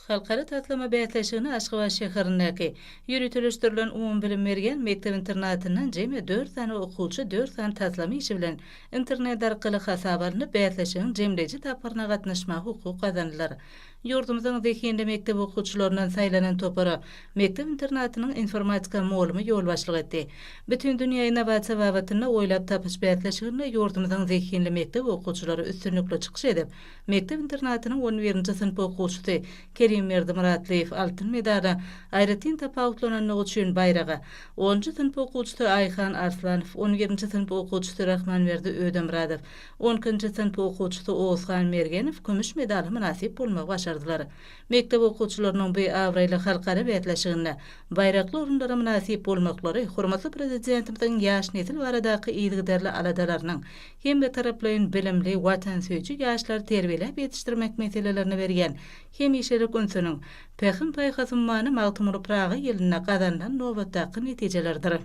Halkara tatlama bätleşigini Aşgabat şäherindäki ýürütülüşdirilen umum bilim bergen mekdep internatyndan jeme 4 tane okuwçy 4 tane tatlama işi bilen internet arkaly hasabarlyny bätleşigiň jemleji taparyna gatnaşma hukuky kazandylar. Ýurdumyzyň Zekinde mekdep okuwçylaryndan saýlanan topara mekdep internatynyň informatika molumy ýol başlyk etdi. Bütün dünýä innovasiýa babatyna oýlap tapyş bätleşiginde ýurdumyzyň Zekinde mekdep okuwçylary üstünlikle çykyş edip, mekdep internatynyň 11-nji synp okuwçysy Kerim Muratliýew altyn medala, aýratyn tapawutlanyny üçin bayraga, 10-njy synp okuwçysy Aýhan Arslanow, 11-nji synp okuwçysy Rahmanberdi Ödemradow, 12-njy synp okuwçysy Ozgan Mergenow kümüş medala munasip bolmagy başardylar. Mekdep okuwçylarynyň bu awraýly halkara bätleşiginde baýrakly orunlara munasip bolmaklary hormatly prezidentimiziň ýaş nesil baradaky ýygyderli aladalarynyň hem de taraplaryň bilimli, watansöýçi ýaşlary terbiýelep ýetişdirmek meselelerini bergen hem işelik ünsüniň Pehim paýhasymany magtymly Praga ýylyna gazandan nowatdaky netijelerdir.